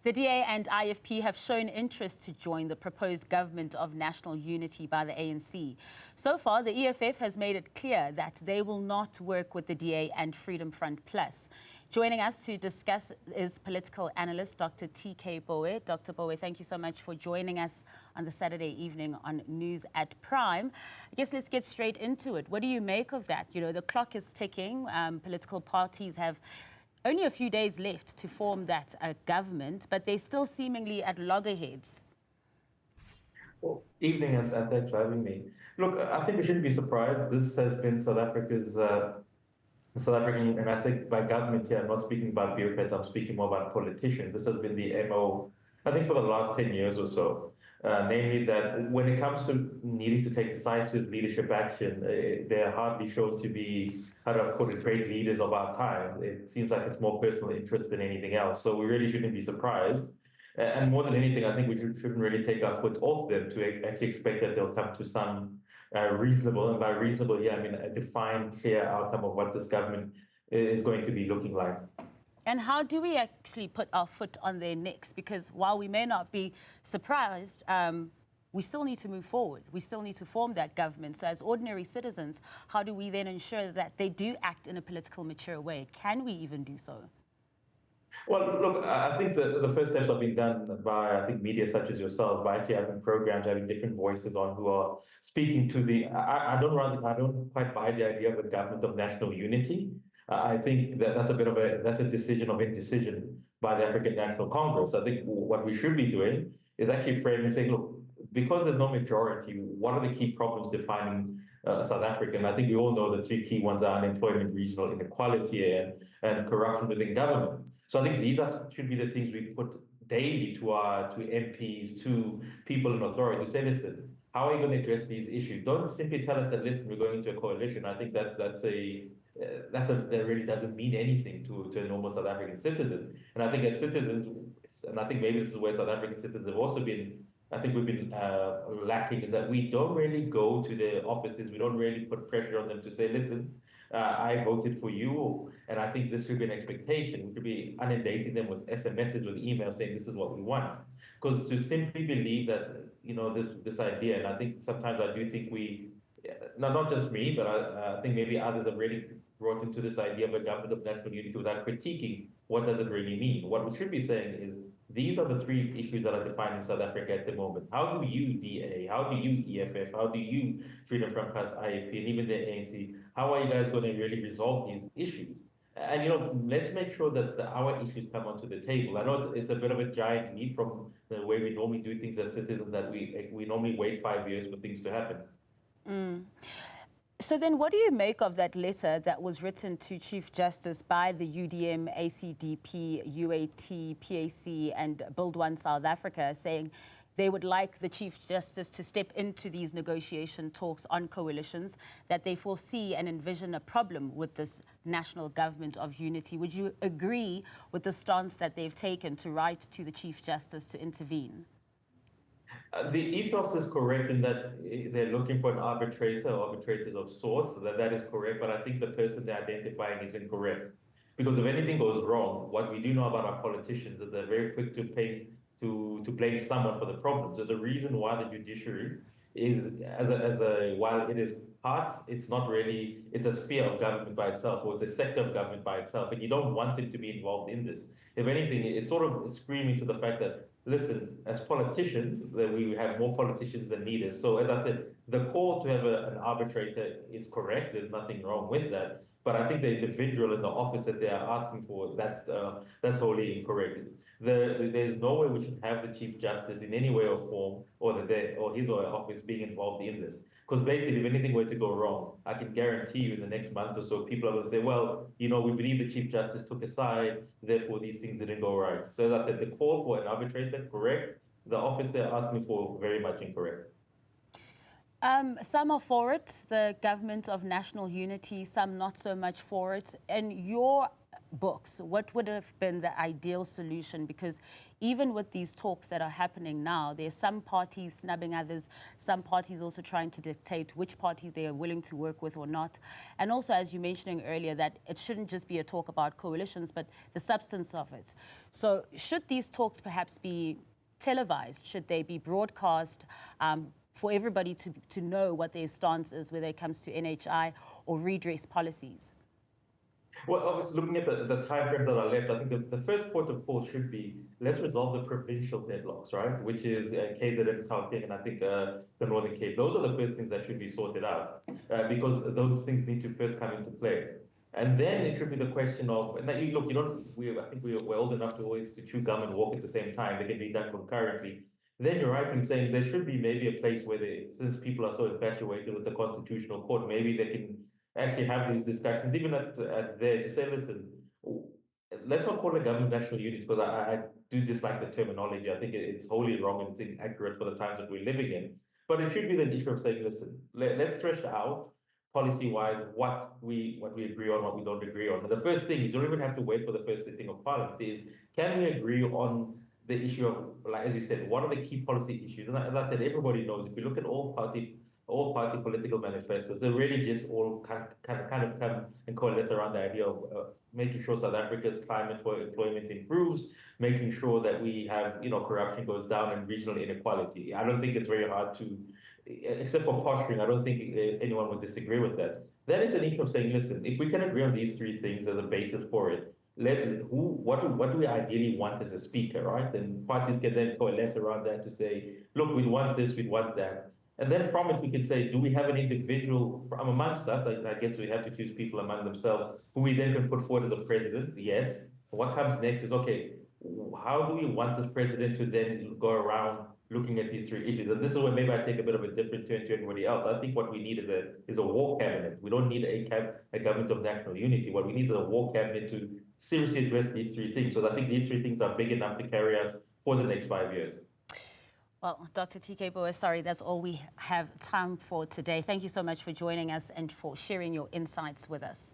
The DA and IFP have shown interest to join the proposed government of national unity by the ANC. So far, the EFF has made it clear that they will not work with the DA and Freedom Front Plus. Joining us to discuss is political analyst Dr. TK Pooe. Dr. Pooe, thank you so much for joining us on the Saturday evening on News at Prime. I guess let's get straight into it. What do you make of that? You know, the clock is ticking. Political parties have only a few days left to form that government, but they're still seemingly at loggerheads. Well, evening, and thanks for having me. Look, I think we shouldn't be surprised. This has been South African, and I say by government here, I'm not speaking about bureaucrats, I'm speaking more about politicians. This has been the MO, I think, for the last 10 years or so. Namely that when it comes to needing to take decisive leadership action, they're hardly shown to be, how do I put it, great leaders of our time. It seems like it's more personal interest than anything else. So we really shouldn't be surprised. And more than anything, I think we shouldn't really take our foot off them to actually expect that they'll come to some reasonable, and by reasonable here, I mean a defined, clear outcome of what this government is going to be looking like. And how do we actually put our foot on their necks? Because while we may not be surprised, we still need to move forward. We still need to form that government. So as ordinary citizens, how do we then ensure that they do act in a political, mature way? Can we even do so? Well, look, I think the first steps have been done by, I think, media such as yourself, by actually having programs, having different voices on who are speaking to the. I don't quite buy the idea of a government of national unity. I think that's a decision of indecision by the African National Congress. I think what we should be doing is actually framing, saying, look, because there's no majority, what are the key problems defining South Africa? And I think we all know the three key ones are unemployment, regional inequality, and corruption within government. So I think these should be the things we put daily to MPs, to people in authority, to say, listen, how are you going to address these issues? Don't simply tell us that, listen, we're going into a coalition. I think that really doesn't mean anything to a normal South African citizen. And I think as citizens, and I think maybe this is where South African citizens have also been, I think we've been lacking, is that we don't really go to the offices, we don't really put pressure on them to say, listen, I voted for you, and I think this should be an expectation. We should be inundating them with SMSs, with emails saying this is what we want. Because to simply believe that, you know, this idea, and I think sometimes I do think we, not just me, but I think maybe others have really brought into this idea of a government of national unity without critiquing what does it really mean. What we should be saying is, these are the three issues that are defining South Africa at the moment. How do you, DA, how do you, EFF, how do you, Freedom Front Plus, IFP, and even the ANC, how are you guys going to really resolve these issues? And, you know, let's make sure that our issues come onto the table. I know it's a bit of a giant leap from the way we normally do things as citizens, that we normally wait 5 years for things to happen. So then what do you make of that letter that was written to Chief Justice by the UDM, ACDP, UAT, PAC and Build One South Africa, saying they would like the Chief Justice to step into these negotiation talks on coalitions, that they foresee and envision a problem with this national government of unity? Would you agree with the stance that they've taken to write to the Chief Justice to intervene? The ethos is correct in that they're looking for an arbitrator or arbitrators of sorts. That is correct, but I think the person they're identifying is incorrect. Because if anything goes wrong, what we do know about our politicians is they're very quick to blame someone for the problems. There's a reason why the judiciary is, while it is part, it's not really, it's a sphere of government by itself, or it's a sector of government by itself, and you don't want them to be involved in this. If anything, it's sort of screaming to the fact that, listen, as politicians, that we have more politicians than leaders. So as I said, the call to have an arbitrator is correct. There's nothing wrong with that. But I think the individual in the office that they are asking for, that's wholly incorrect. There's no way we should have the Chief Justice in any way or form, or his or her office being involved in this. Because basically, if anything were to go wrong, I can guarantee you in the next month or so, people are going to say, well, you know, we believe the Chief Justice took a side, therefore these things didn't go right. So as I said, the call for an arbitrator, correct. The office they're asking for, very much incorrect. Some are for it, the government of national unity, some not so much for it. And your books, what would have been the ideal solution? Because even with these talks that are happening now, there are some parties snubbing others, some parties also trying to dictate which parties they are willing to work with or not. And also, as you mentioning earlier, that it shouldn't just be a talk about coalitions, but the substance of it. So should these talks perhaps be televised? Should they be broadcast for everybody to know what their stance is, whether it comes to NHI or redress policies? Well, obviously, looking at the time frame that are left, I think the first port of call should be, let's resolve the provincial deadlocks, right? Which is KZN, Gauteng, and I think the Northern Cape. Those are the first things that should be sorted out, because those things need to first come into play. And then it should be the question of, and look, I think we're old enough to always to chew gum and walk at the same time. They can be done concurrently. Then you're right in saying there should be maybe a place where since people are so infatuated with the Constitutional Court, maybe they can actually have these discussions, even at there, to say, listen, let's not call it government national unity, because I do dislike the terminology. I think it's wholly wrong and it's inaccurate for the times that we're living in. But it should be the issue of saying, listen, let's thresh out policy-wise what we agree on, what we don't agree on. And the first thing, you don't even have to wait for the first sitting of Parliament, is can we agree on the issue of, like as you said, what are the key policy issues? And as I said, everybody knows, if you look at all party political manifestos, they really just all kind of come and coalesce around the idea of making sure South Africa's climate for employment improves, making sure that we have, corruption goes down and regional inequality. I don't think it's very hard to, except for posturing, I don't think anyone would disagree with that. That is an issue of saying, listen, if we can agree on these three things as a basis for it, what do we ideally want as a speaker, right? And parties can then coalesce around that to say, look, we want this, we want that. And then from it, we can say, do we have an individual from amongst us? I guess we have to choose people among themselves who we then can put forward as a president. Yes. What comes next is, okay, how do we want this president to then go around looking at these three issues? And this is where maybe I take a bit of a different turn to everybody else. I think what we need is a war cabinet. We don't need a government of national unity. What we need is a war cabinet to seriously address these three things. So I think these three things are big enough to carry us for the next 5 years. Well, Dr. TK Pooe, sorry, that's all we have time for today. Thank you so much for joining us and for sharing your insights with us.